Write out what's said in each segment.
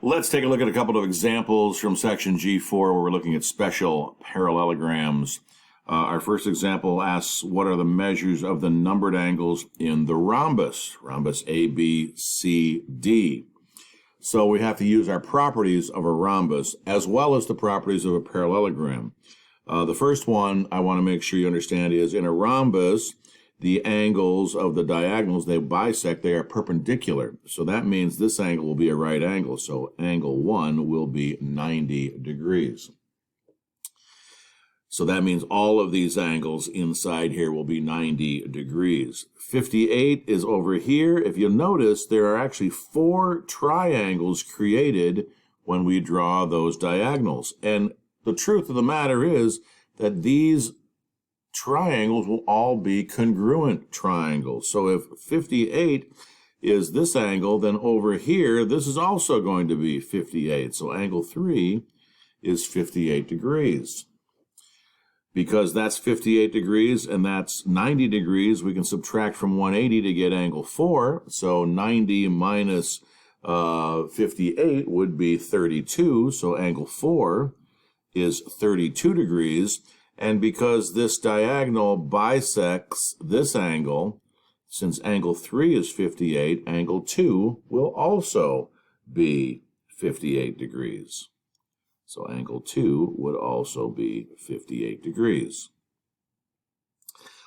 Let's take a look at a couple of examples from section G4 where we're looking at special parallelograms. Our first example asks, what are the measures of the numbered angles in the rhombus A, B, C, D? So we have to use our properties of a rhombus as well as the properties of a parallelogram. The first one I want to make sure you understand is in a rhombus, the angles of the diagonals, they bisect, they are perpendicular. So that means this angle will be a right angle. So angle 1 will be 90 degrees. So that means all of these angles inside here will be 90 degrees. 58 is over here. If you'll notice, there are actually 4 triangles created when we draw those diagonals. And the truth of the matter is that these triangles will all be congruent triangles. So if 58 is this angle, then over here, this is also going to be 58. So angle 3 is 58 degrees. Because that's 58 degrees and that's 90 degrees, we can subtract from 180 to get angle 4. So 90 minus 58 would be 32. So angle 4 is 32 degrees. And because this diagonal bisects this angle, since angle 3 is 58, angle 2 will also be 58 degrees. So angle 2 would also be 58 degrees.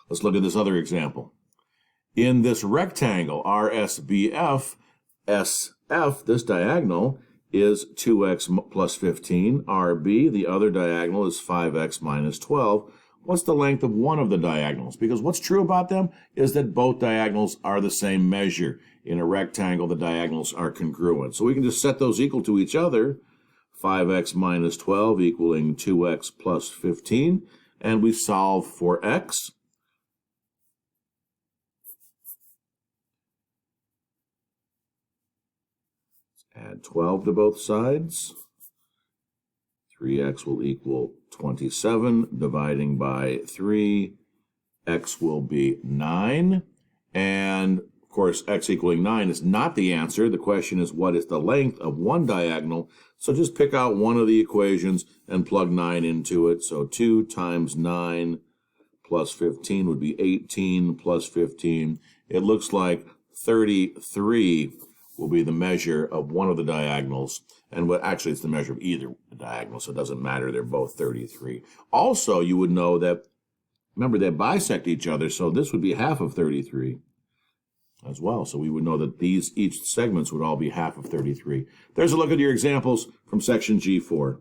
Let's look at this other example. In this rectangle, RSBF, SF, this diagonal, is 2x plus 15. RB, the other diagonal, is 5x minus 12. What's the length of one of the diagonals? Because what's true about them is that both diagonals are the same measure. In a rectangle, the diagonals are congruent. So we can just set those equal to each other. 5x minus 12 equaling 2x plus 15. And we solve for x. Add 12 to both sides. 3x will equal 27. Dividing by 3, x will be 9. And, of course, x equaling 9 is not the answer. The question is, what is the length of one diagonal? So just pick out one of the equations and plug 9 into it. So 2 times 9 plus 15 would be 18 plus 15. It looks like 33 will be the measure of one of the diagonals. And actually, it's the measure of either diagonal, so it doesn't matter. They're both 33. Also, you would know that, remember, they bisect each other, so this would be half of 33 as well. So we would know that each segments would all be half of 33. There's a look at your examples from section G4.